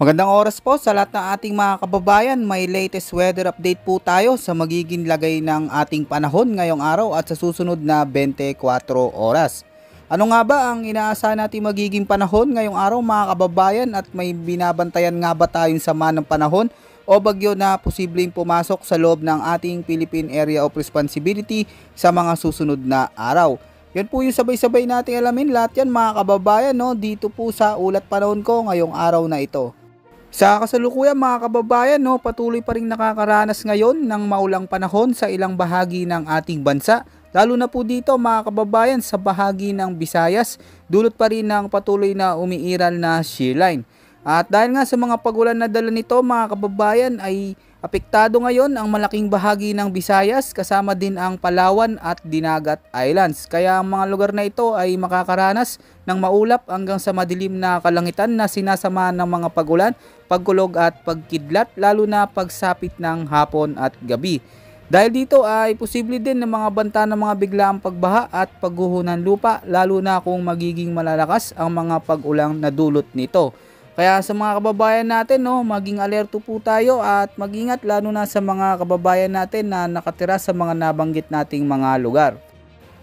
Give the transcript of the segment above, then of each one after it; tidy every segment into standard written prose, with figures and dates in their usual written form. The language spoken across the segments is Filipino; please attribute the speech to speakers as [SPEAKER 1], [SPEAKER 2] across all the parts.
[SPEAKER 1] Magandang oras po sa lahat ng ating mga kababayan. May latest weather update po tayo sa magiging lagay ng ating panahon ngayong araw at sa susunod na 24 oras. Ano nga ba ang inaasahan natin magiging panahon ngayong araw mga kababayan, at may binabantayan nga ba tayong sama ng panahon o bagyo na posibleng pumasok sa loob ng ating Philippine Area of Responsibility sa mga susunod na araw? Yan po yung sabay-sabay nating alamin lahat yan mga kababayan, no, dito po sa ulat panahon ko ngayong araw na ito. Sa kasalukuyan mga kababayan, no, patuloy pa rin nakakaranas ngayon ng maulang panahon sa ilang bahagi ng ating bansa. Lalo na po dito mga kababayan sa bahagi ng Visayas, dulot pa rin ng patuloy na umiiral na shear line. At dahil nga sa mga pagulan na dala nito mga kababayan, ay apektado ngayon ang malaking bahagi ng Visayas, kasama din ang Palawan at Dinagat Islands. Kaya ang mga lugar na ito ay makakaranas ng maulap hanggang sa madilim na kalangitan na sinasama ng mga pagulan, pagkulog at pagkidlat, lalo na pagsapit ng hapon at gabi. Dahil dito ay posible din ng mga banta ng mga biglaang pagbaha at pagguho ng lupa, lalo na kung magiging malalakas ang mga pag-ulang na dulot nito. Kaya sa mga kababayan natin, no, maging alerto po tayo at mag-ingat, lalo na sa mga kababayan natin na nakatira sa mga nabanggit nating mga lugar.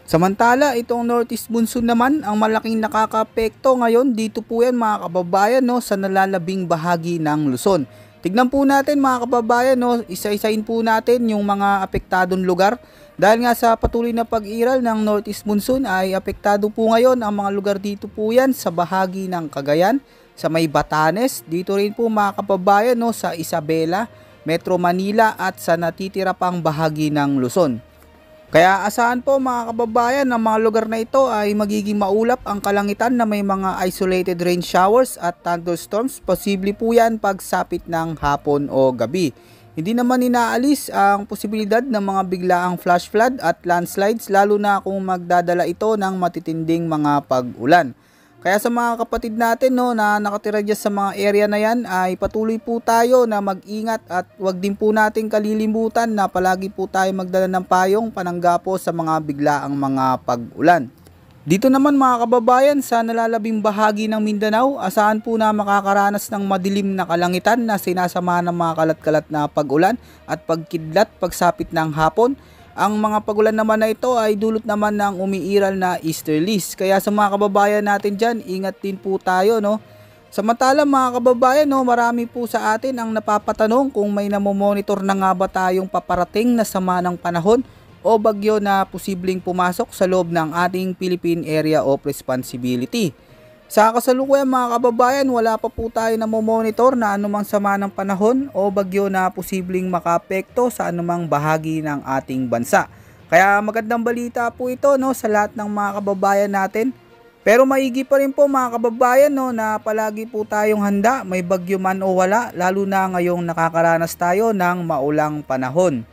[SPEAKER 1] Samantala, itong Northeast Monsoon naman ang malaking nakakaapekto ngayon dito po yan mga kababayan, no, sa nalalabing bahagi ng Luzon. Tignan po natin mga kababayan, no, isa-isain po natin yung mga apektadong lugar. Dahil nga sa patuloy na pag-iral ng Northeast Monsoon ay apektado po ngayon ang mga lugar dito po yan sa bahagi ng Cagayan, sa may Batanes, dito rin po mga kababayan, no, sa Isabela, Metro Manila at sa natitira pang bahagi ng Luzon. Kaya asahan po mga kababayan ng mga lugar na ito ay magiging maulap ang kalangitan na may mga isolated rain showers at thunderstorms. Posible po yan pagsapit ng hapon o gabi. Hindi naman inaalis ang posibilidad ng mga biglaang flash flood at landslides, lalo na kung magdadala ito ng matitinding mga pag-ulan. Kaya sa mga kapatid natin, no, na nakatira dyan sa mga area na yan, ay patuloy po tayo na mag-ingat at wag din po natin kalilimutan na palagi po tayo magdala ng payong panangga po sa mga biglaang mga pag-ulan. Dito naman mga kababayan sa nalalabing bahagi ng Mindanao, asahan po na makakaranas ng madilim na kalangitan na sinasama ng mga kalat-kalat na pag-ulan at pagkidlat pagsapit ng hapon. Ang mga pagulan naman na ito ay dulot naman ng umiiral na easterlies. Kaya sa mga kababayan natin dyan, ingat din po tayo, no. Samantala mga kababayan, no, marami po sa atin ang napapatanong kung may namomonitor na nga ba tayong paparating na sama ng panahon o bagyo na posibleng pumasok sa loob ng ating Philippine Area of Responsibility. Sa kasalukuyan mga kababayan, wala pa po tayo namomonitor na anumang sama ng panahon o bagyo na posibleng makaapekto sa anumang bahagi ng ating bansa. Kaya magandang balita po ito, no, sa lahat ng mga kababayan natin. Pero maigi pa rin po mga kababayan, no, na palagi po tayong handa, may bagyo man o wala, lalo na ngayong nakakaranas tayo ng maulang panahon.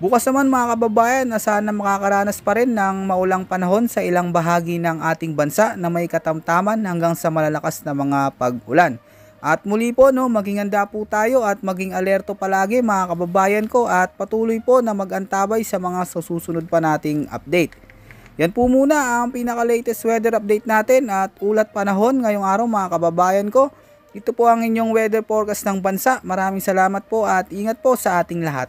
[SPEAKER 1] Bukas naman mga kababayan, sana makakaranas pa rin ng maulang panahon sa ilang bahagi ng ating bansa na may katamtaman hanggang sa malalakas na mga pag-ulan. At muli po, no, maging handa po tayo at maging alerto palagi mga kababayan ko, at patuloy po na mag-antabay sa mga susunod pa nating update. Yan po muna ang pinaka-latest weather update natin at ulat panahon ngayong araw mga kababayan ko. Ito po ang inyong weather forecast ng bansa. Maraming salamat po at ingat po sa ating lahat.